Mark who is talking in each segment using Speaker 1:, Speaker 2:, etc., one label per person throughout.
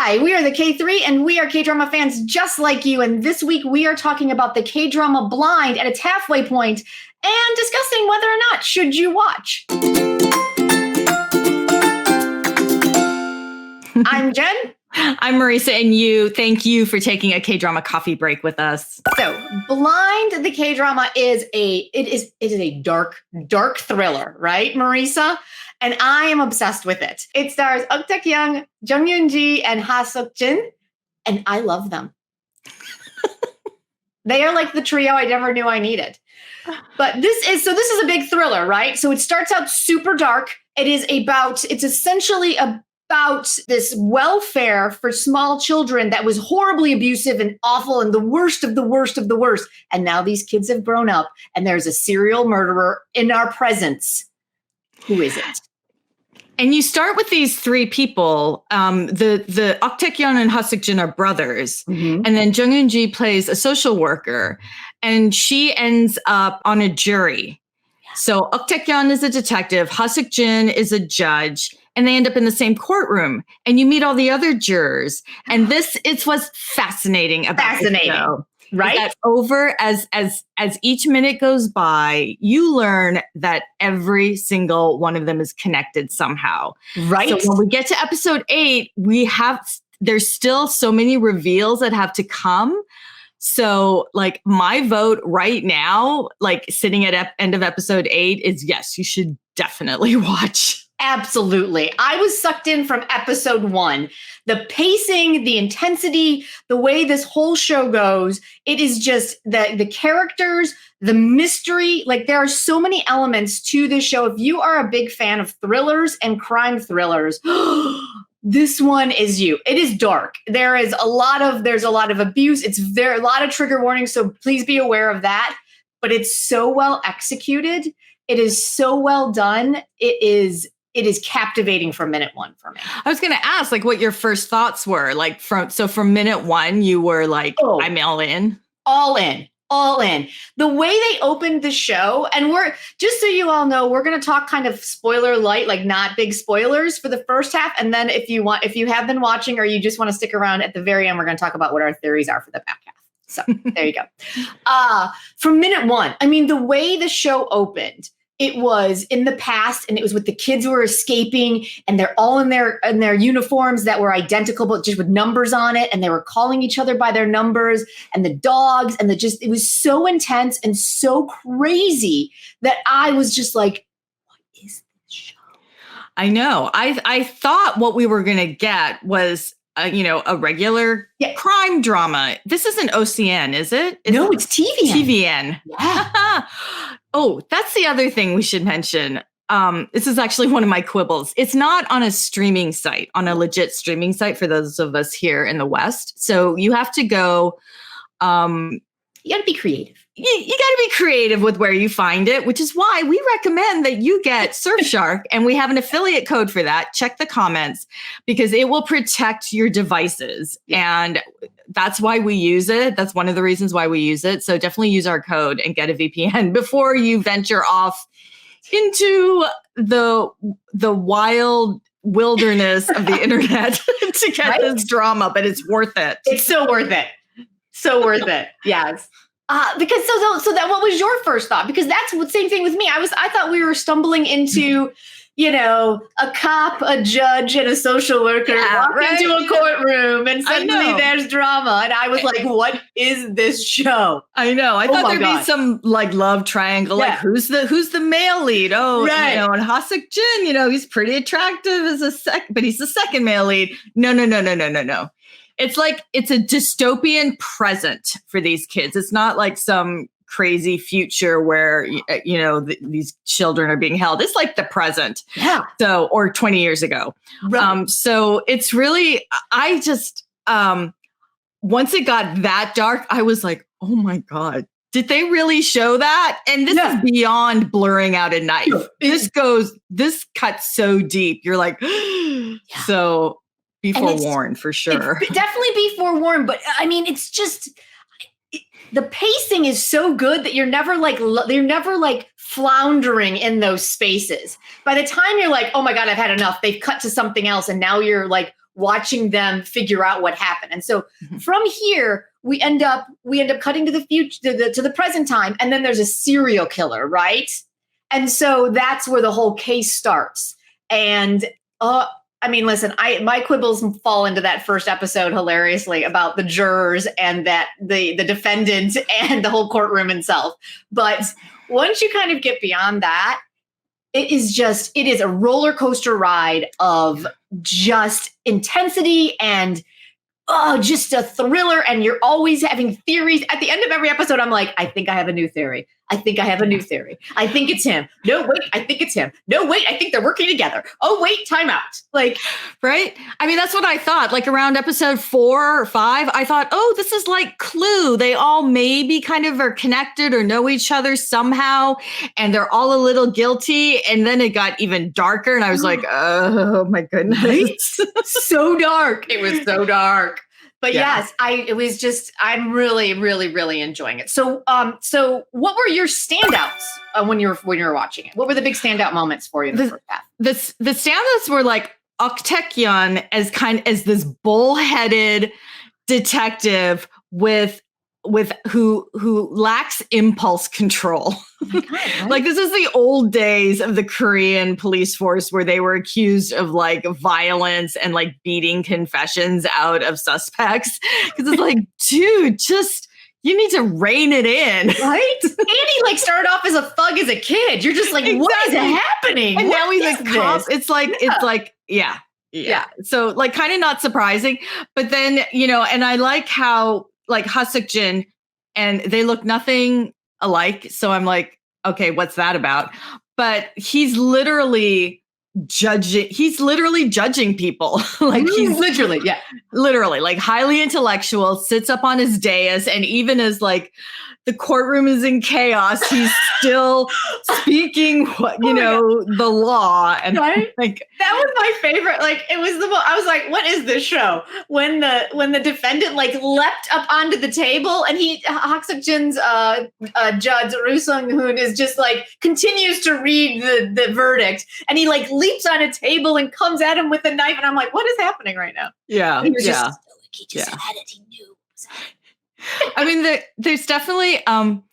Speaker 1: Hi, we are the K3 and we are K-drama fans just like you. And this week we are talking about the K-drama Blind at its halfway point and discussing whether or not should you watch. I'm Jen.
Speaker 2: I'm Marisa, and thank you for taking a K-drama coffee break with us.
Speaker 1: So, Blind, the K-drama is a dark thriller, right, Marisa? And I am obsessed with it. It stars Taecyeon, Eunji, and Ha Seok Jin, and I love them. They are like the trio I never knew I needed. But this is a big thriller, right? So it starts out super dark. It's essentially about this welfare for small children that was horribly abusive and awful and the worst of the worst of the worst. And now these kids have grown up and there's a serial murderer in our presence. Who is it?
Speaker 2: And you start with these three people. The Taecyeon and Ha Seok Jin are brothers. Mm-hmm. And then Jung Eunji plays a social worker. And she ends up on a jury. Yeah. So Taecyeon is a detective. Ha Seok Jin is a judge. And they end up in the same courtroom. And you meet all the other jurors. And it's what's fascinating about the show.
Speaker 1: Right?
Speaker 2: That over as each minute goes by, you learn that every single one of them is connected somehow.
Speaker 1: Right.
Speaker 2: So when we get to episode 8, there's still so many reveals that have to come. So like my vote right now, like sitting at end of episode 8 is yes, you should definitely watch.
Speaker 1: Absolutely. I was sucked in from episode 1. The pacing, the intensity, the way this whole show goes, it is just the characters, the mystery. Like there are so many elements to this show. If you are a big fan of thrillers and crime thrillers, this one is you. It is dark. There's a lot of abuse. There are a lot of trigger warnings. So please be aware of that. But it's so well executed. It is so well done. It is captivating from minute 1 for me.
Speaker 2: I was going to ask like what your first thoughts were like from minute 1, you were like, I'm all in.
Speaker 1: All in. The way they opened the show, and we're just so you all know, we're going to talk kind of spoiler light, like not big spoilers for the first half. And then if you have been watching or you just want to stick around at the very end, we're going to talk about what our theories are for the back half. So there you go. From minute 1, I mean, the way the show opened, it was in the past, and it was with the kids who were escaping, and they're all in their uniforms that were identical, but just with numbers on it, and they were calling each other by their numbers, and the dogs, and it was so intense and so crazy that I was just like, what is this show?
Speaker 2: I know. I thought what we were gonna get was a regular crime drama. This isn't OCN, is it?
Speaker 1: No, it's TVN.
Speaker 2: TVN.
Speaker 1: Yeah.
Speaker 2: Oh, that's the other thing we should mention. This is actually one of my quibbles. It's not on a streaming site, on a legit streaming site for those of us here in the West. So you have to go.
Speaker 1: You got to be creative.
Speaker 2: You got to be creative with where you find it, which is why we recommend that you get Surfshark, and we have an affiliate code for that. Check the comments because it will protect your devices, and that's why we use it. That's one of the reasons why we use it. So definitely use our code and get a VPN before you venture off into the wild wilderness of the internet to get this drama, but it's worth it.
Speaker 1: It's so worth it. So worth it. Yes. Because so that what was your first thought? Because that's the same thing with me. I thought we were stumbling into, a cop, a judge, and a social worker walk into a courtroom, and suddenly there's drama. And I was like, what is this show?
Speaker 2: I know. I thought there'd be some like love triangle. Yeah. Like who's the male lead? Oh, and Ha Seok Jin, he's pretty attractive but he's the second male lead. No. It's like it's a dystopian present for these kids. It's not like some crazy future where, these children are being held. It's like the present.
Speaker 1: Yeah.
Speaker 2: So, or 20 years ago. Right. So it's really, I just, once it got that dark, I was like, oh my God, did they really show that? And this is beyond blurring out a knife. Yeah. This cuts so deep. You're like, so be forewarned for sure.
Speaker 1: Definitely be forewarned. But I mean, it's just, the pacing is so good that you're never like floundering in those spaces. By the time you're like, oh my God, I've had enough, they've cut to something else. And now you're like, watching them figure out what happened. And so from here, we end up cutting to the future, to the present time, and then there's a serial killer, right? And so that's where the whole case starts. And I mean, listen, my quibbles fall into that first episode hilariously about the jurors and that the defendant and the whole courtroom itself. But once you kind of get beyond that, it is a roller coaster ride of just intensity and just a thriller. And you're always having theories. At the end of every episode, I'm like, I think I have a new theory. I think I have a new theory. I think it's him. No, wait, I think it's him. No, wait, I think they're working together. Oh, wait, time out. Like,
Speaker 2: right? I mean, that's what I thought. Like around episode 4 or 5, I thought, oh, this is like Clue. They all maybe kind of are connected or know each other somehow, and they're all a little guilty. And then it got even darker, and I was like, oh my goodness.
Speaker 1: Right? So dark. It was so dark. But yes, I'm really, really, really enjoying it. So, what were your standouts when you were watching it? What were the big standout moments for you in the first half?
Speaker 2: The standouts were like Taecyeon as this bullheaded detective who lacks impulse control. Oh my God, right? Like this is the old days of the Korean police force where they were accused of like violence and like beating confessions out of suspects. Because it's like, dude, you need to rein it in.
Speaker 1: Right? And he like started off as a thug as a kid. You're just like, exactly. What is happening?
Speaker 2: And now he's a cop. It's like, yeah. So like kind of not surprising. But then, and I like how like Ha Seok Jin, and they look nothing alike. So I'm like, okay, what's that about? But he's literally judging people. Like he's literally like highly intellectual, sits up on his dais, and even as like the courtroom is in chaos, he's still speaking the law. And
Speaker 1: right?
Speaker 2: like
Speaker 1: that was my favorite. Like it was I was like, what is this show? When the defendant like leapt up onto the table, and Ha Seok Jin's judge Roo Sung-hoon is just like continues to read the verdict, and he like leaps on a table and comes at him with a knife, and I'm like, what is happening right now?
Speaker 2: Yeah,
Speaker 1: he was he just had it. He knew.
Speaker 2: I mean, there's definitely Jung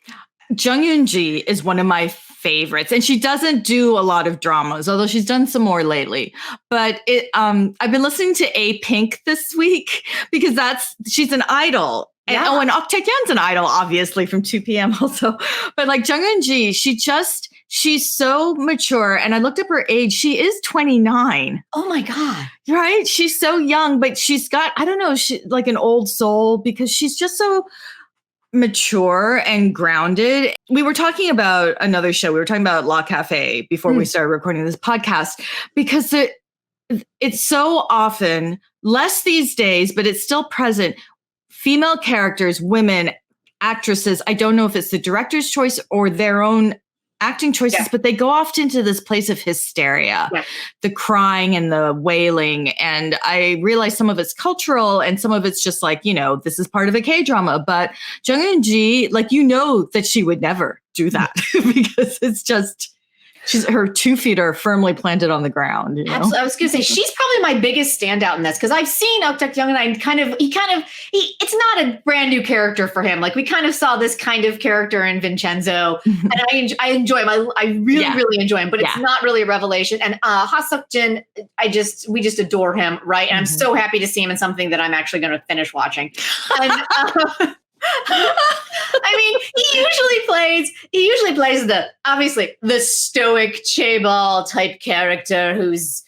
Speaker 2: Eunji is one of my favorites, and she doesn't do a lot of dramas, although she's done some more lately. But I've been listening to Apink this week because she's an idol. And, and Taecyeon's an idol, obviously, from 2 p.m. also. But like Jung Eunji, she's so mature. And I looked up her age. She is 29.
Speaker 1: Oh my God.
Speaker 2: Right? She's so young, but she's got, I don't know, like an old soul because she's just so mature and grounded. We were talking about another show. We were talking about La Cafe before we started recording this podcast because it's so often less these days, but it's still present. Female characters, women, actresses, I don't know if it's the director's choice or their own acting choices, but they go off into this place of hysteria, the crying and the wailing. And I realize some of it's cultural and some of it's just like, this is part of a K-drama. But Jung Eun-ji, like, that she would never do that because it's just... her 2 feet are firmly planted on the ground.
Speaker 1: Absolutely. I was going to say, she's probably my biggest standout in this because I've seen Taecyeon, and it's not a brand new character for him. Like we kind of saw this kind of character in Vincenzo, and I enjoy him. I really enjoy him, but it's not really a revelation. And Ha Seok Jin, we just adore him, right? And I'm so happy to see him in something that I'm actually going to finish watching. And, I mean, he usually plays the stoic chaebol type character who's,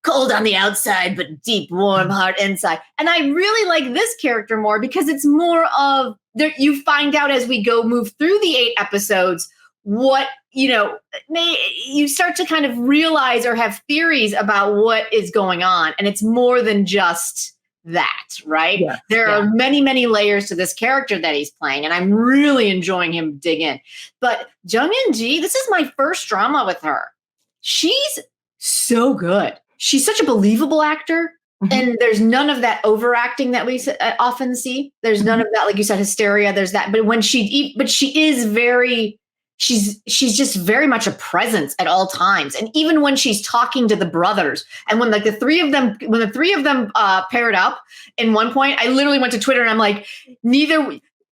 Speaker 1: cold on the outside, but deep, warm heart inside. And I really like this character more because it's more of you find out as we move through the 8 episodes, what, you start to kind of realize or have theories about what is going on. And it's more than just that, right? Yeah, there are many, many layers to this character that he's playing, and I'm really enjoying him dig in. But Jung Eun-ji, this is my first drama with her. She's so good. She's such a believable actor, and there's none of that overacting that we often see. There's none of that, like you said, hysteria. There's that, but she is very she's just very much a presence at all times. And even when she's talking to the brothers, and when like the three of them paired up in one point, I literally went to Twitter and I'm like,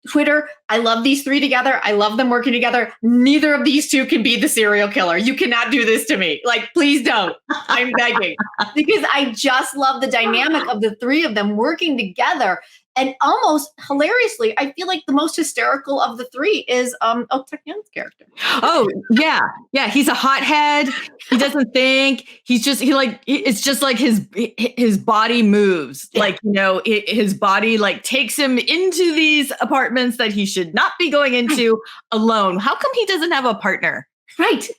Speaker 1: Twitter, I love these three together. I love them working together. Neither of these two can be the serial killer. You cannot do this to me. Like, please don't. I'm begging. Because I just love the dynamic of the three of them working together. And almost hilariously, I feel like the most hysterical of the three is Taecyeon's character.
Speaker 2: Oh, yeah. Yeah. He's a hothead. He doesn't think. It's just like his body moves. Yeah. Like, his body like takes him into these apartments that he should not be going into alone. How come he doesn't have a partner?
Speaker 1: Right.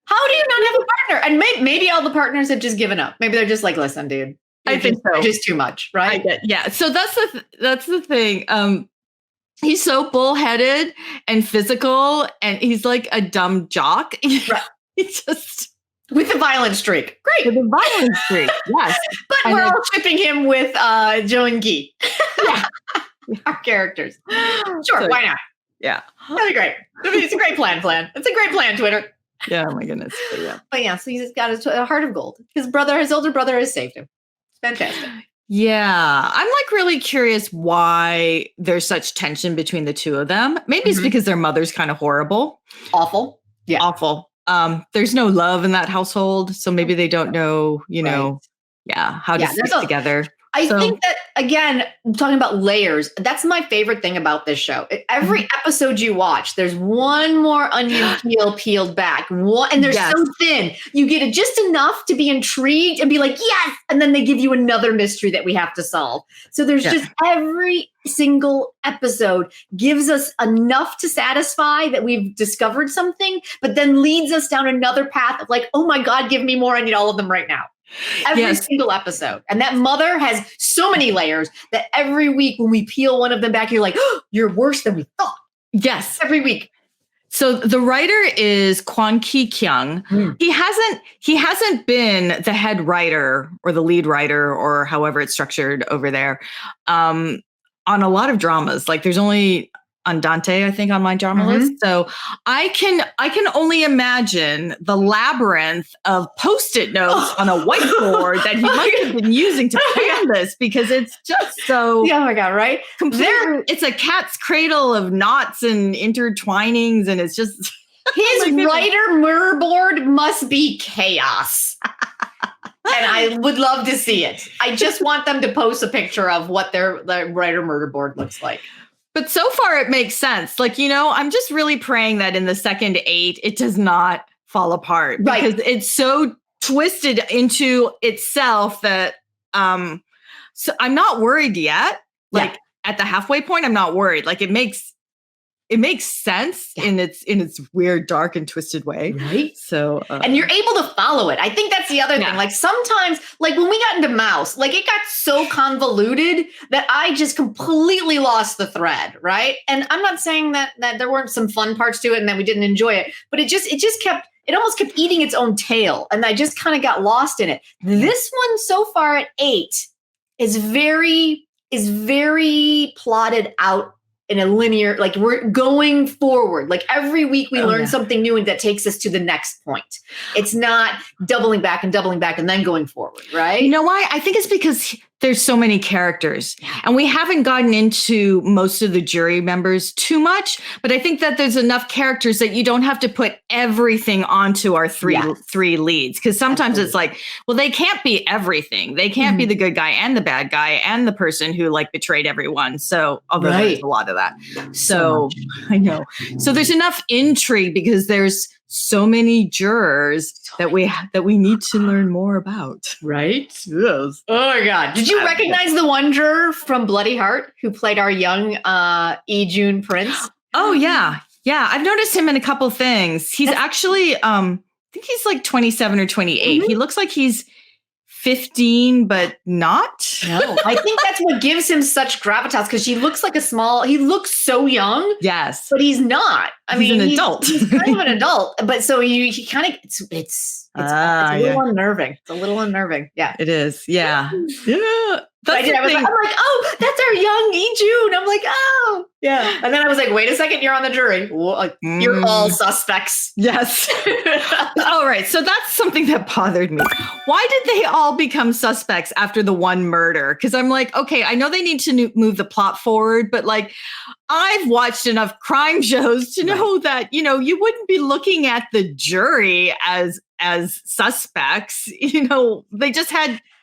Speaker 1: How do you not have a partner? And maybe all the partners have just given up. Maybe they're just like, listen, dude.
Speaker 2: I think so.
Speaker 1: Just too much, right?
Speaker 2: Yeah. So that's the thing. He's so bullheaded and physical, and he's like a dumb jock.
Speaker 1: Right.
Speaker 2: He just
Speaker 1: with a violent streak. Great.
Speaker 2: With a violent streak. Yes.
Speaker 1: But we're all shipping him with Jung. Yeah. Our characters. Sure. So, why not?
Speaker 2: Yeah.
Speaker 1: That'd be great. It's a great plan. It's a great plan, Twitter.
Speaker 2: Yeah. Oh my goodness.
Speaker 1: But yeah. So he's got a heart of gold. His older brother, has saved him. Fantastic.
Speaker 2: Yeah. I'm like really curious why there's such tension between the two of them. Maybe it's because their mother's kind of horrible.
Speaker 1: Awful. Yeah.
Speaker 2: Awful. There's no love in that household. So maybe they don't know, how to stick together.
Speaker 1: I think that, again, talking about layers, that's my favorite thing about this show. Every episode you watch, there's one more onion peel peeled back. And they're so thin. You get it just enough to be intrigued and be like, yes! And then they give you another mystery that we have to solve. So there's just every single episode gives us enough to satisfy that we've discovered something, but then leads us down another path of like, oh my God, give me more. I need all of them right now. Every single episode. And that mother has so many layers that every week when we peel one of them back, you're like, oh, you're worse than we thought.
Speaker 2: Yes.
Speaker 1: Every week.
Speaker 2: So the writer is Kwon Ki-kyung. He hasn't been the head writer or the lead writer or however it's structured over there on a lot of dramas. Like there's only Andante, I think, on my drama list. So I can only imagine the labyrinth of Post-it notes on a whiteboard that he must have been using to plan this, because it's just so.
Speaker 1: Yeah, oh my God, right?
Speaker 2: It's a cat's cradle of knots and intertwinings, and it's just
Speaker 1: his writer murder board must be chaos. And I would love to see it. I just want them to post a picture of what their writer murder board looks like.
Speaker 2: But so far it makes sense. Like, I'm just really praying that in the second 8, it does not fall apart.
Speaker 1: Right.
Speaker 2: Because it's so twisted into itself that, so I'm not worried yet. Like at the halfway point, I'm not worried. Like it makes sense in its weird, dark and twisted way.
Speaker 1: Right.
Speaker 2: So,
Speaker 1: and you're able to follow it. I think that's the other thing. Like sometimes, like when we got into Mouse, like it got so convoluted that I just completely lost the thread. Right. And I'm not saying that there weren't some fun parts to it and that we didn't enjoy it, but it almost kept eating its own tail. And I just kind of got lost in it. This one so far at 8 is very plotted out in a linear, like we're going forward. Like every week we learn something new and that takes us to the next point. It's not doubling back and then going forward, right?
Speaker 2: You know why? I think it's because there's so many characters and we haven't gotten into most of the jury members too much, but I think that there's enough characters that you don't have to put everything onto our three leads. Cause sometimes it's like, well, they can't be everything. They can't be the good guy and the bad guy and the person who like betrayed everyone. So although there's a lot of that. So I know. So there's enough intrigue because there's so many jurors that we need to learn more about.
Speaker 1: Right?
Speaker 2: Yes.
Speaker 1: Oh my God. Did you recognize the one juror from Bloody Heart who played our young Lee-jun prince?
Speaker 2: Oh yeah. Yeah. I've noticed him in a couple things. He's actually, I think he's like 27 or 28. He looks like he's 15, but not.
Speaker 1: No, I think that's what gives him such gravitas because he looks like so young.
Speaker 2: Yes.
Speaker 1: But he's not.
Speaker 2: He's an adult.
Speaker 1: He's kind of an adult. But so he kind of, it's a little unnerving. It's a little unnerving. Yeah.
Speaker 2: It is. Yeah. Yeah.
Speaker 1: I'm like, oh, that's our young Lee-jun. I'm like, oh, yeah. And then I was like, wait a second, you're on the jury. You're all suspects.
Speaker 2: Yes. All right. So that's something that bothered me. Why did they all become suspects after the one murder? Because I'm like, okay, I know they need to move the plot forward, but like, I've watched enough crime shows to know that, you know, you wouldn't be looking at the jury as suspects. You know, they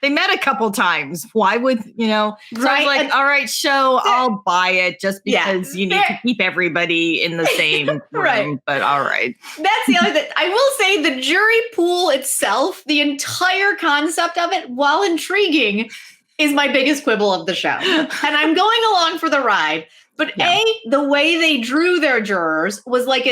Speaker 2: met a couple times. Why would, you know, so I was like, all right, show, I'll buy it just because you need to keep everybody in the same room.
Speaker 1: Right.
Speaker 2: But all right.
Speaker 1: That's the other thing. I will say the jury pool itself, the entire concept of it, while intriguing, is my biggest quibble of the show. And I'm going along for the ride. But the way they drew their jurors was like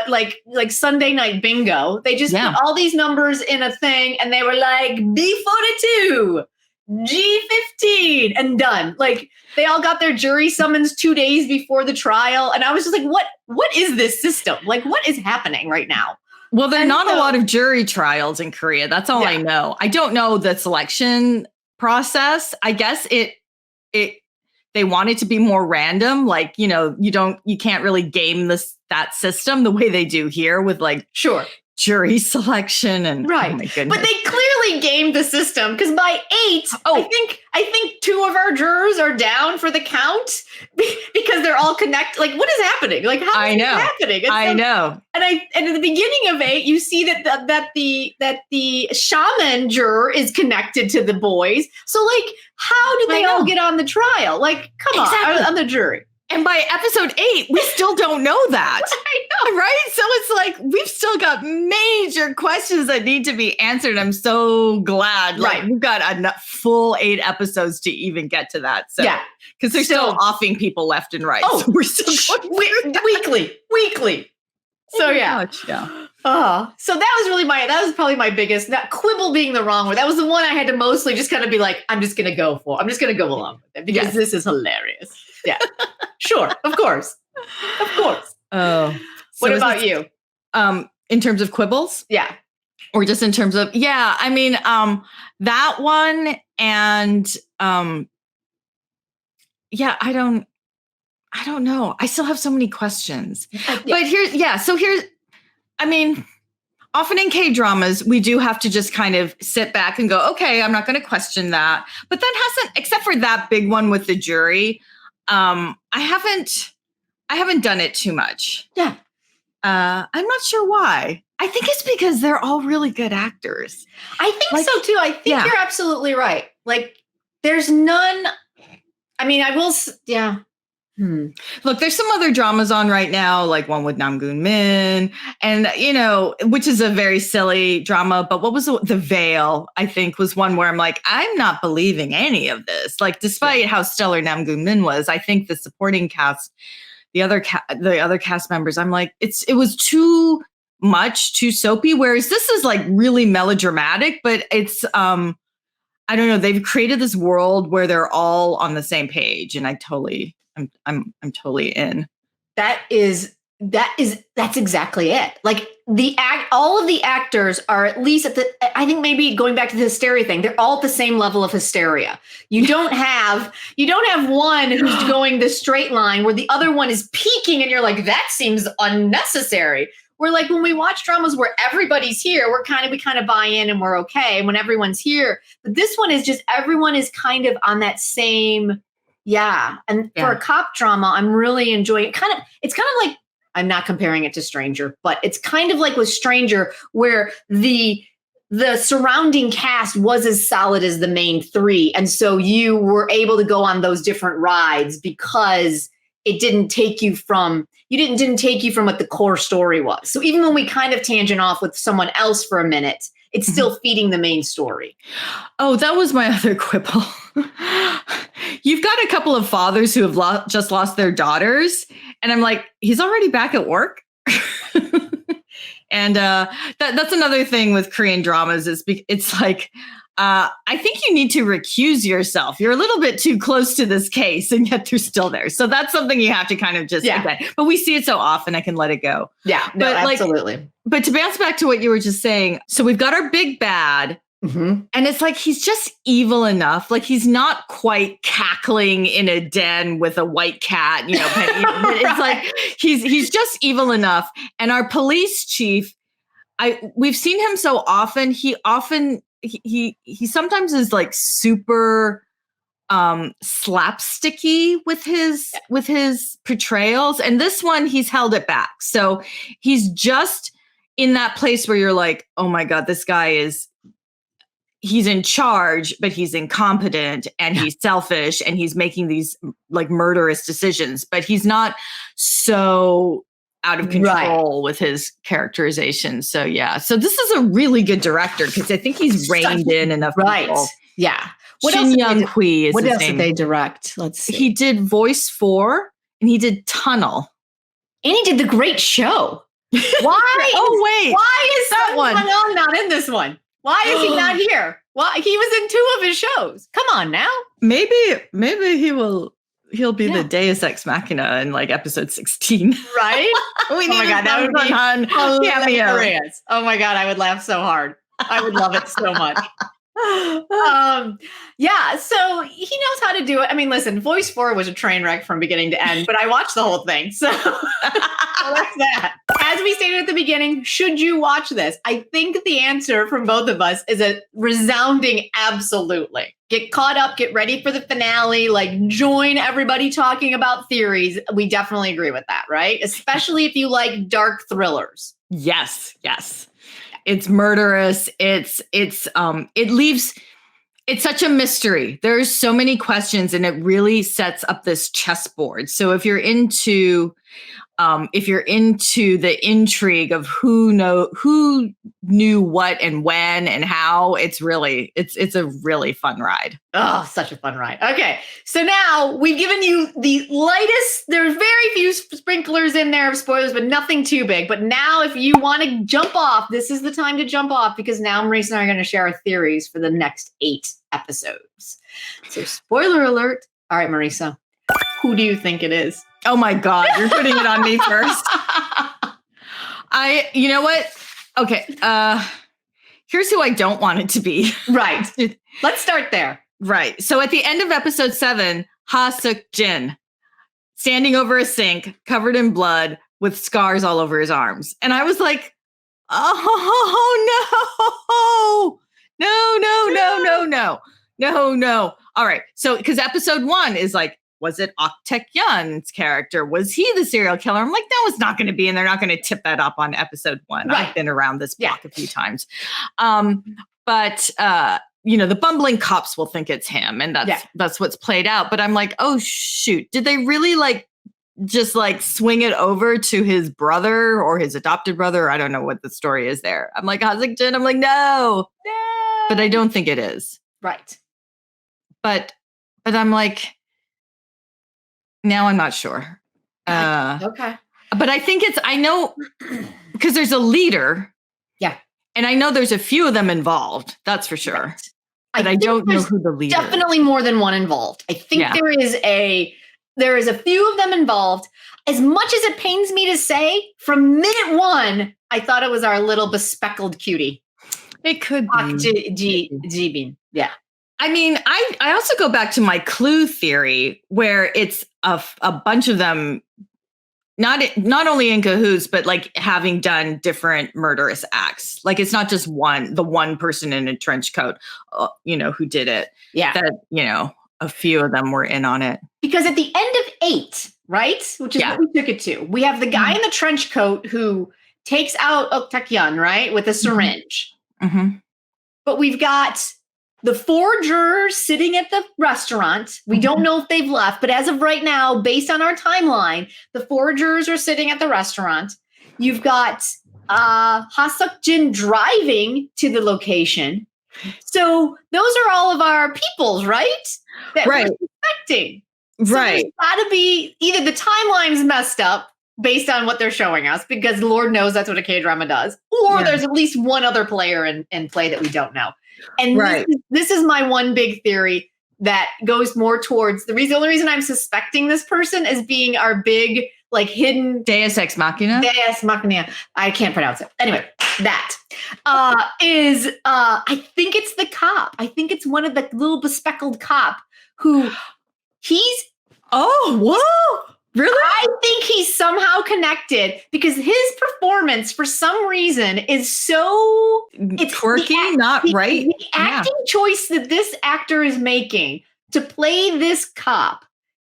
Speaker 1: like Sunday night bingo. They just put all these numbers in a thing, and they were like B42, G15, and done. Like they all got their jury summons 2 days before the trial, and I was just like, what is this system? Like, what is happening right now?
Speaker 2: Well, there are not a lot of jury trials in Korea. That's all I know. I don't know the selection process. I guess they want it to be more random. Like, you know, you can't really game that system the way they do here with like jury selection and oh my goodness.
Speaker 1: But they clearly gamed the system because by 8, I think 2 of our jurors are down for the count because they're all connected. Like, what is happening? Like, how is this happening?
Speaker 2: I know.
Speaker 1: And at the beginning of 8, you see that the shaman juror is connected to the boys. So like, how do they all get on the trial? Like, come on the jury.
Speaker 2: And by episode 8, we still don't know that.
Speaker 1: I know.
Speaker 2: Right? So it's like, we've still got major questions that need to be answered. I'm so glad. Like, we've got a full 8 episodes to even get to that. So, because they're still offing people left and right.
Speaker 1: Oh,
Speaker 2: so we're still going
Speaker 1: weekly. So
Speaker 2: gosh,
Speaker 1: so that was probably my biggest, that quibble being the wrong word. That was the one I had to mostly just kind of be like, I'm just going to go along with it because this is hilarious. Yeah. Sure. Of course.
Speaker 2: Oh.
Speaker 1: What about you?
Speaker 2: In terms of quibbles?
Speaker 1: Yeah.
Speaker 2: Or just in terms of, I mean, that one and, I don't know. I still have so many questions. But here's, I mean, often in K-dramas, we do have to just kind of sit back and go, okay, I'm not going to question that. But that hasn't, except for that big one with the jury, I haven't done it too much.
Speaker 1: Yeah.
Speaker 2: I'm not sure why. I think it's because they're all really good actors.
Speaker 1: I think so too. I think you're absolutely right. Like, there's none. I mean, I will. Yeah.
Speaker 2: Look, there's some other dramas on right now, like one with Nam Goon Min, and you know, which is a very silly drama. But what was the Veil? I think was one where I'm like, I'm not believing any of this. Like, despite how stellar Nam Goon Min was, I think the supporting cast, the other cast members, I'm like, it was too much, too soapy. Whereas this is like really melodramatic, but it's I don't know. They've created this world where they're all on the same page, and I'm totally in.
Speaker 1: That's exactly it. Like all of the actors are at least I think maybe going back to the hysteria thing, they're all at the same level of hysteria. You don't have one who's going the straight line where the other one is peaking and you're like, that seems unnecessary. We're like, when we watch dramas where everybody's here, we kind of buy in and we're okay. And when everyone's here, but this one is just, everyone is kind of on that same. Yeah. And for a cop drama, I'm really enjoying it. It's kind of like, I'm not comparing it to Stranger, but it's kind of like with Stranger where the surrounding cast was as solid as the main 3. And so you were able to go on those different rides because it didn't take you from what the core story was. So even when we kind of tangent off with someone else for a minute, it's still feeding the main story.
Speaker 2: Oh, that was my other quibble. You've got a couple of fathers who have just lost their daughters. And I'm like, he's already back at work. And that's another thing with Korean dramas is it's like, I think you need to recuse yourself. You're a little bit too close to this case and yet they're still there. So that's something you have to kind of just, but we see it so often, I can let it go.
Speaker 1: Yeah, no, absolutely.
Speaker 2: But to bounce back to what you were just saying, so we've got our big bad
Speaker 1: Mm-hmm.
Speaker 2: And it's like, he's just evil enough. Like, he's not quite cackling in a den with a white cat, you know, but it's like, he's just evil enough. And our police chief, we've seen him so often. He sometimes is like super slapsticky with his portrayals. And this one, he's held it back. So he's just in that place where you're like, oh my God, this guy he's in charge, but he's incompetent and he's selfish and he's making these like murderous decisions, but he's not so out of control with his characterization. So yeah. So this is a really good director because I think he's reined in enough people.
Speaker 1: Yeah.
Speaker 2: What Shin Young Kui is
Speaker 1: what
Speaker 2: his
Speaker 1: else
Speaker 2: name.
Speaker 1: did they direct? Let's see.
Speaker 2: He did Voice 4 and he did Tunnel.
Speaker 1: And he did The Great Show. Why? Why is that one not in this one? Why is he not here? Why he was in 2 of his shows? Come on now.
Speaker 2: Maybe he'll be the Deus Ex Machina in like episode 16.
Speaker 1: Right?
Speaker 2: We need that would be
Speaker 1: hilarious. Oh my God, I would laugh so hard. I would love it so much. Yeah, so he knows how to do it. I mean, listen, Voice 4 was a train wreck from beginning to end, but I watched the whole thing. So that's that. As we stated at the beginning, should you watch this? I think the answer from both of us is a resounding absolutely. Get caught up, get ready for the finale, like join everybody talking about theories. We definitely agree with that, right? Especially if you like dark thrillers.
Speaker 2: Yes. It's murderous. It's such a mystery. There's so many questions and it really sets up this chessboard. So if you're into the intrigue of who knew what and when and how, it's a really fun ride.
Speaker 1: Oh, such a fun ride. Okay. So now we've given you the lightest, there's very few sprinklers in there of spoilers, but nothing too big. But now if you want to jump off, this is the time to jump off because now Marisa and I are going to share our theories for the next 8 episodes. So spoiler alert. All right, Marisa, who do you think it is?
Speaker 2: Oh my God, you're putting it on me first. You know what? Okay. Here's who I don't want it to be.
Speaker 1: Right. Let's start there.
Speaker 2: Right. So at the end of episode 7, Ha Seok Jin, standing over a sink, covered in blood, with scars all over his arms. And I was like, oh no. All right. So, because episode 1 is like, was it Taecyeon's character? Was he the serial killer? I'm like, no, it's not going to be. And they're not going to tip that up on episode 1. Right. I've been around this block a few times. But the bumbling cops will think it's him. And that's what's played out. But I'm like, oh, shoot. Did they really just swing it over to his brother or his adopted brother? I don't know what the story is there. I'm like, Ha Seok Jin. I'm like, no. But I don't think it is.
Speaker 1: Right.
Speaker 2: But I'm like, now I'm not sure.
Speaker 1: Okay.
Speaker 2: But I think I know, because there's a leader.
Speaker 1: Yeah.
Speaker 2: And I know there's a few of them involved. That's for sure. Right. But I don't know who the leader is.
Speaker 1: Definitely more than one involved. I think there is a few of them involved. As much as it pains me to say, from minute 1, I thought it was our little bespeckled cutie.
Speaker 2: It could
Speaker 1: be. Jibin. Yeah.
Speaker 2: I mean, I also go back to my clue theory where it's a bunch of them, not only in cahoots, but having done different murderous acts. Like it's not just the one person in a trench coat, who did it.
Speaker 1: Yeah.
Speaker 2: That, a few of them were in on it.
Speaker 1: Because at the end of 8, right? Which is what we took it to. We have the guy in the trench coat who takes out Taecyeon, right? With a syringe.
Speaker 2: Mm-hmm.
Speaker 1: But we've got the 4 jurors sitting at the restaurant. We don't know if they've left, but as of right now, based on our timeline, the 4 jurors are sitting at the restaurant. You've got Ha Seok Jin driving to the location. So those are all of our peoples, right? That we're suspecting. So
Speaker 2: right.
Speaker 1: There's got to be either the timeline's messed up based on what they're showing us, because Lord knows that's what a K-drama does, or there's at least one other player in play that we don't know. And this is my one big theory that goes more towards the only reason I'm suspecting this person as being our big like hidden
Speaker 2: Deus Ex Machina.
Speaker 1: Deus Machina. I can't pronounce it. Anyway, that is I think it's the cop. I think it's one of the little bespectacled cop who he's.
Speaker 2: Oh, whoa. Really?
Speaker 1: I think he's somehow connected because his performance, for some reason, is so
Speaker 2: it's quirky, not right.
Speaker 1: The acting choice that this actor is making to play this cop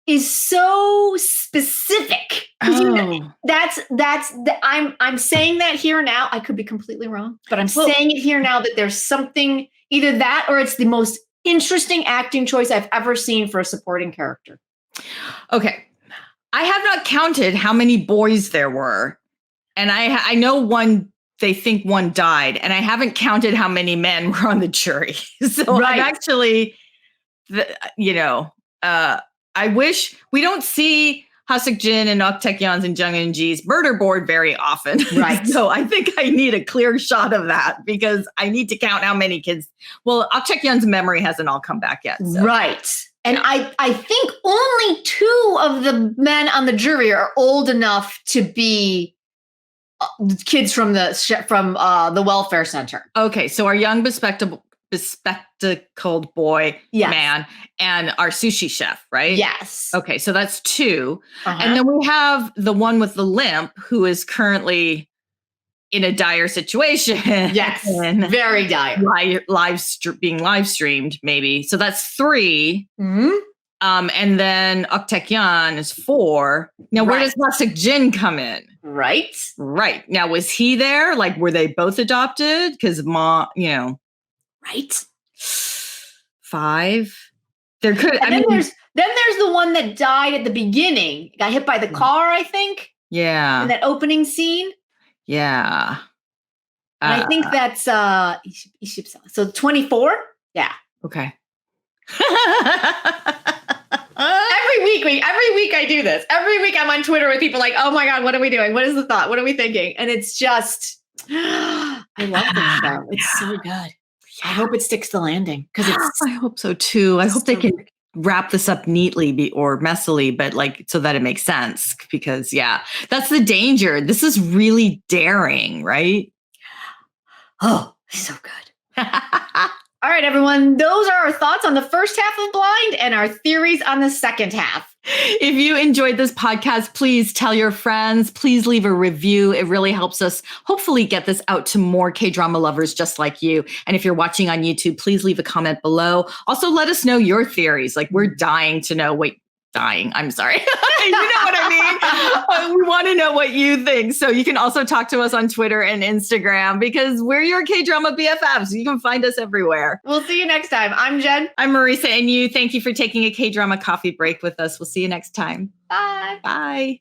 Speaker 1: is so specific.
Speaker 2: Oh.
Speaker 1: I'm saying that here now. I could be completely wrong, but I'm saying it here now that there's something, either that or it's the most interesting acting choice I've ever seen for a supporting character.
Speaker 2: Okay. I have not counted how many boys there were. And I know they think one died. And I haven't counted how many men were on the jury. So I'm actually, I wish we don't see Ha Seok Jin and Taecyeon's and Jung and Eunji's murder board very often.
Speaker 1: Right.
Speaker 2: So I think I need a clear shot of that because I need to count how many kids. Well, Taecyeon's memory hasn't all come back yet. So.
Speaker 1: Right. And I think only 2 of the men on the jury are old enough to be kids from the welfare center.
Speaker 2: Okay, so our young bespectacled boy man and our sushi chef, right?
Speaker 1: Yes.
Speaker 2: Okay, so that's 2. And then we have the one with the limp who is currently in a dire situation.
Speaker 1: Yes, very dire.
Speaker 2: Being live streamed, maybe. So that's 3.
Speaker 1: Mm-hmm.
Speaker 2: And then Taecyeon is 4. Now, where does Ha Seok Jin come in?
Speaker 1: Right.
Speaker 2: Now, was he there? Like, were they both adopted? Because mom,
Speaker 1: Right.
Speaker 2: 5. There could.
Speaker 1: And there's the one that died at the beginning. Got hit by the car, I think.
Speaker 2: Yeah.
Speaker 1: In that opening scene.
Speaker 2: Yeah.
Speaker 1: And I think that's so 24. Yeah.
Speaker 2: Okay.
Speaker 1: Every week I do this. Every week I'm on Twitter with people like, oh my God, what are we doing? What is the thought? What are we thinking? And it's just, I love this show. It's so good. I hope it sticks the landing because
Speaker 2: I hope so too. I hope they can wrap this up neatly or messily, but so that it makes sense because that's the danger. This is really daring, right?
Speaker 1: Oh, so good. All right, everyone. Those are our thoughts on the first half of Blind and our theories on the second half.
Speaker 2: If you enjoyed this podcast, please tell your friends. Please leave a review. It really helps us hopefully get this out to more K-drama lovers just like you. And if you're watching on YouTube, please leave a comment below. Also, let us know your theories. Like, we're dying to know. I'm sorry. You know what I mean? We want to know what you think. So you can also talk to us on Twitter and Instagram because we're your K-drama BFFs. You can find us everywhere.
Speaker 1: We'll see you next time. I'm Jen.
Speaker 2: I'm Marisa, and thank you for taking a K-drama coffee break with us. We'll see you next time.
Speaker 1: Bye.
Speaker 2: Bye.